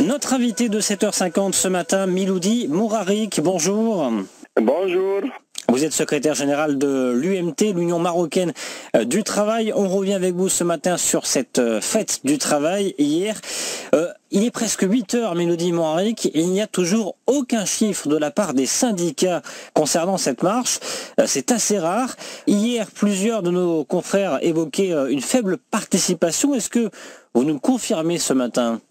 Notre invité de 7h50 ce matin, Miloudi Mourarik, bonjour. Bonjour. Vous êtes secrétaire général de l'UMT, l'Union marocaine du travail. On revient avec vous ce matin sur cette fête du travail hier. Il est presque 8 heures, Miloudi Mourarik, et il n'y a toujours aucun chiffre de la part des syndicats concernant cette marche. C'est assez rare. Hier, plusieurs de nos confrères évoquaient une faible participation. Est-ce que vous nous confirmez ce matin ?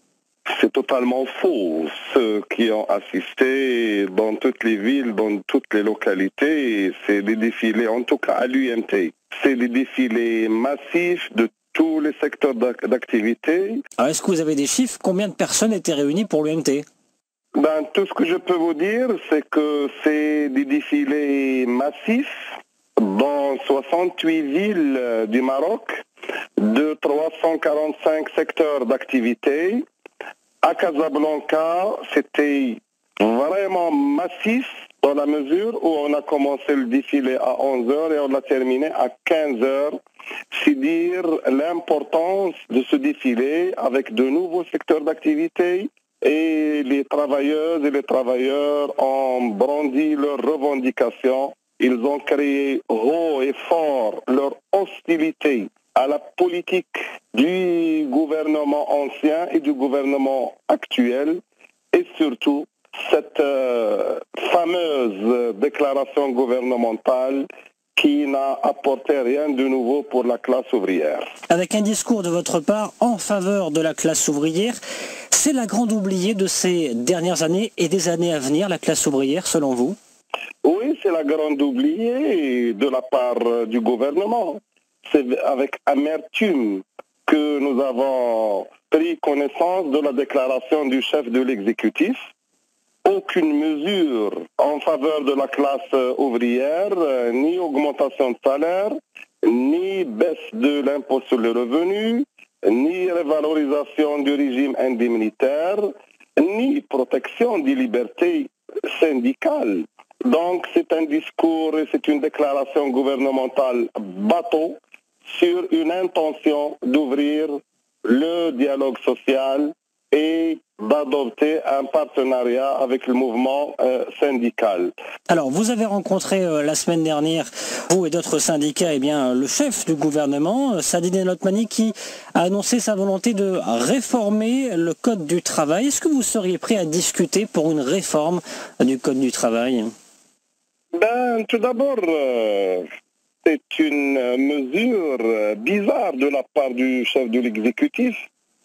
C'est totalement faux. Ceux qui ont assisté dans toutes les villes, dans toutes les localités, c'est des défilés, en tout cas à l'UMT. C'est des défilés massifs de tous les secteurs d'activité. Alors est-ce que vous avez des chiffres? Combien de personnes étaient réunies pour l'UMT? Tout ce que je peux vous dire, c'est que c'est des défilés massifs dans 68 villes du Maroc, de 345 secteurs d'activité. À Casablanca, c'était vraiment massif dans la mesure où on a commencé le défilé à 11h et on l'a terminé à 15h. C'est dire l'importance de ce défilé avec de nouveaux secteurs d'activité, et les travailleuses et les travailleurs ont brandi leurs revendications. Ils ont crié haut et fort leur hostilité à la politique du gouvernement ancien et du gouvernement actuel, et surtout cette fameuse déclaration gouvernementale qui n'a apporté rien de nouveau pour la classe ouvrière. Avec un discours de votre part en faveur de la classe ouvrière, c'est la grande oubliée de ces dernières années et des années à venir, la classe ouvrière, selon vous? Oui, c'est la grande oubliée de la part du gouvernement. C'est avec amertume que nous avons pris connaissance de la déclaration du chef de l'exécutif. Aucune mesure en faveur de la classe ouvrière, ni augmentation de salaire, ni baisse de l'impôt sur le revenu, ni revalorisation du régime indemnitaire, ni protection des libertés syndicales. Donc c'est un discours et c'est une déclaration gouvernementale bateau sur une intention d'ouvrir le dialogue social et d'adopter un partenariat avec le mouvement syndical. Alors, vous avez rencontré la semaine dernière, vous et d'autres syndicats, le chef du gouvernement, Saadine El Othmani, qui a annoncé sa volonté de réformer le Code du travail. Est-ce que vous seriez prêt à discuter pour une réforme du Code du travail? Tout d'abord, c'est une mesure bizarre de la part du chef de l'exécutif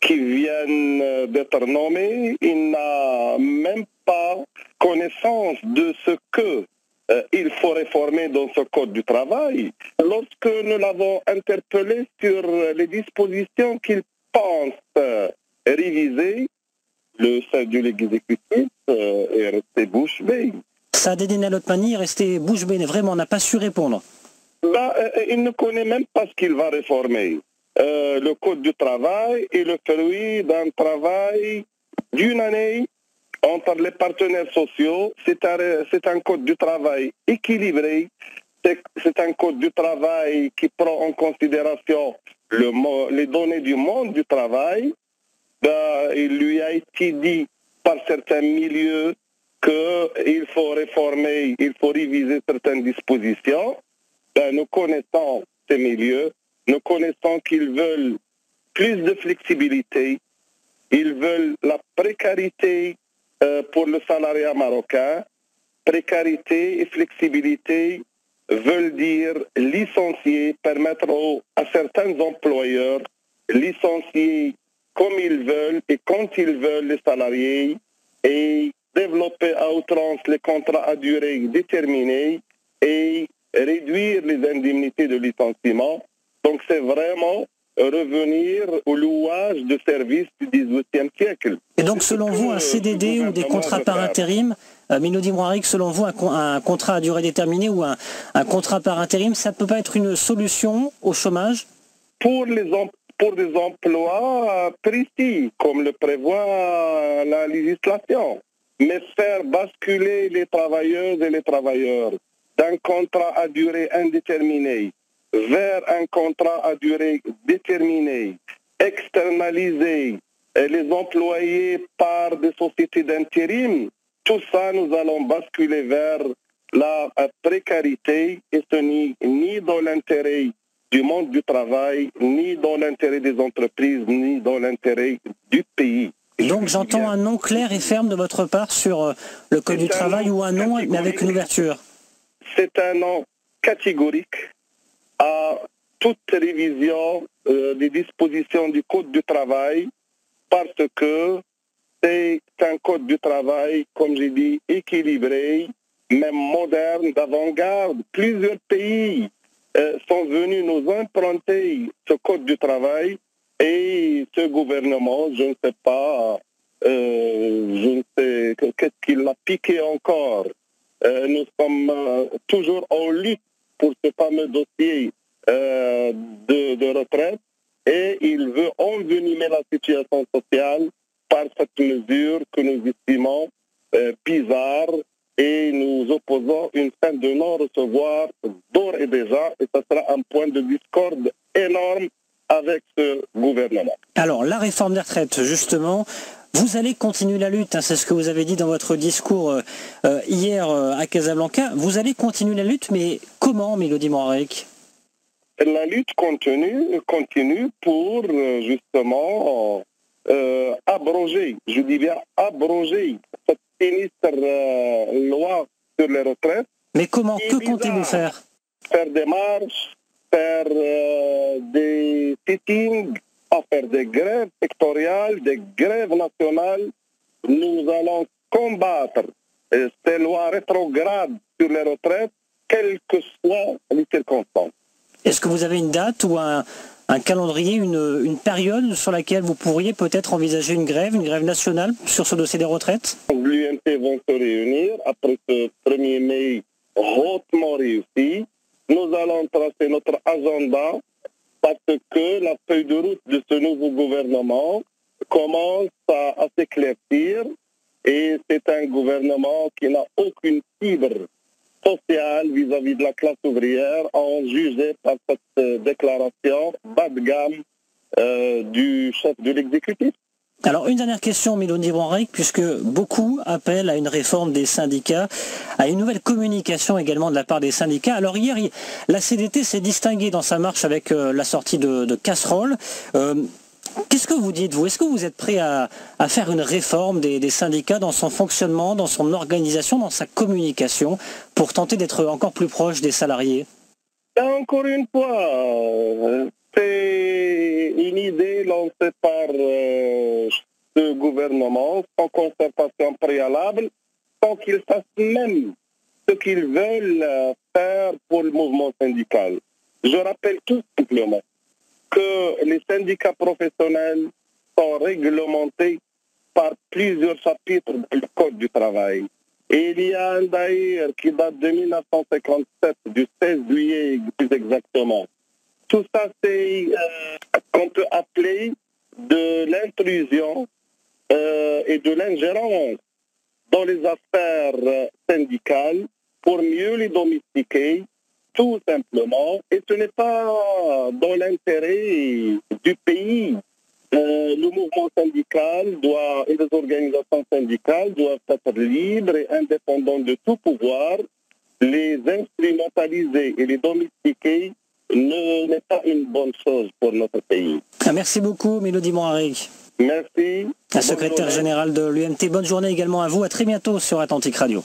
qui vient d'être nommé. Il n'a même pas connaissance de ce que il faut réformer dans ce code du travail. Lorsque nous l'avons interpellé sur les dispositions qu'il pense réviser, le chef de l'exécutif est resté bouche bée. Saadine El Othmani est resté bouche bée, vraiment, n'a pas su répondre. Il ne connaît même pas ce qu'il va réformer. Le code du travail est le fruit d'un travail d'une année entre les partenaires sociaux. C'est un code du travail équilibré. C'est un code du travail qui prend en considération les données du monde du travail. Il lui a été dit par certains milieux qu'il faut réformer, il faut réviser certaines dispositions. Nous connaissons ces milieux, nous connaissons qu'ils veulent plus de flexibilité, ils veulent la précarité pour le salariat marocain. Précarité et flexibilité veulent dire licencier, permettre à certains employeurs licencier comme ils veulent et quand ils veulent les salariés, et développer à outrance les contrats à durée déterminée et réduire les indemnités de licenciement. Donc c'est vraiment revenir au louage de services du XVIIIe siècle. Et donc selon vous, un CDD ou des contrats par intérim, Miloudi Mourarik, selon vous, un contrat à durée déterminée ou un contrat par intérim, ça ne peut pas être une solution au chômage? Pour des emplois précis, comme le prévoit la législation. Mais faire basculer les travailleuses et les travailleurs d'un contrat à durée indéterminée vers un contrat à durée déterminée, externaliser les employés par des sociétés d'intérim. Tout ça, nous allons basculer vers la précarité et ce n'est ni dans l'intérêt du monde du travail, ni dans l'intérêt des entreprises, ni dans l'intérêt du pays. Donc j'entends un non clair et ferme de votre part sur le Code du travail ou un non mais avec une ouverture. C'est un non catégorique à toute révision des dispositions du Code du travail parce que c'est un Code du travail, comme j'ai dit, équilibré, même moderne, d'avant-garde. Plusieurs pays sont venus nous emprunter ce Code du travail et ce gouvernement, je ne sais pas, qu'est-ce qu'il a piqué encore. Nous sommes toujours en lutte pour ce fameux dossier de retraite et il veut envenimer la situation sociale par cette mesure que nous estimons bizarre et nous opposons une fin de non-recevoir d'ores et déjà et ça sera un point de discorde énorme avec ce gouvernement. Alors, la réforme des retraites, justement, vous allez continuer la lutte, hein, c'est ce que vous avez dit dans votre discours hier à Casablanca. Vous allez continuer la lutte, mais comment, Mélodie Moharek? La lutte continue pour justement abroger, je dis bien abroger, cette sinistre loi sur les retraites. Mais comment? Que comptez-vous faire? Faire des marches, faire des sittings, faire des grèves sectorielles, des grèves nationales. Nous allons combattre ces lois rétrogrades sur les retraites, quelles que soient les circonstances. Est-ce que vous avez une date ou un calendrier, une période sur laquelle vous pourriez peut-être envisager une grève nationale sur ce dossier des retraites? L'UMT vont se réunir après ce 1er mai hautement réussi. Nous allons tracer notre agenda parce que la feuille de route de ce nouveau gouvernement commence à s'éclaircir et c'est un gouvernement qui n'a aucune fibre sociale vis-à-vis de la classe ouvrière, en jugé par cette déclaration bas de gamme du chef de l'exécutif. Alors une dernière question, Mélodie Moharek, puisque beaucoup appellent à une réforme des syndicats, à une nouvelle communication également de la part des syndicats. Alors hier, la CDT s'est distinguée dans sa marche avec la sortie de casseroles. Qu'est-ce que vous dites, vous? Est-ce que vous êtes prêt à faire une réforme des syndicats dans son fonctionnement, dans son organisation, dans sa communication, pour tenter d'être encore plus proche des salariés? Encore une fois, c'est une idée lancée par ce gouvernement sans concertation préalable, sans qu'ils sachent même ce qu'ils veulent faire pour le mouvement syndical. Je rappelle tout simplement que les syndicats professionnels sont réglementés par plusieurs chapitres du Code du travail. Et il y a un d'ailleurs qui date de 1957, du 16 juillet plus exactement. Tout ça, c'est qu'on peut appeler de l'intrusion et de l'ingérence dans les affaires syndicales pour mieux les domestiquer, tout simplement. Et ce n'est pas dans l'intérêt du pays. Le mouvement syndical et les organisations syndicales doivent être libres et indépendants de tout pouvoir. Les instrumentaliser et les domestiquer n'est pas une bonne chose pour notre pays. Merci beaucoup, Mélodie Moharek. Merci. La secrétaire générale de l'UMT. Bonne journée également à vous. À très bientôt sur Atlantique Radio.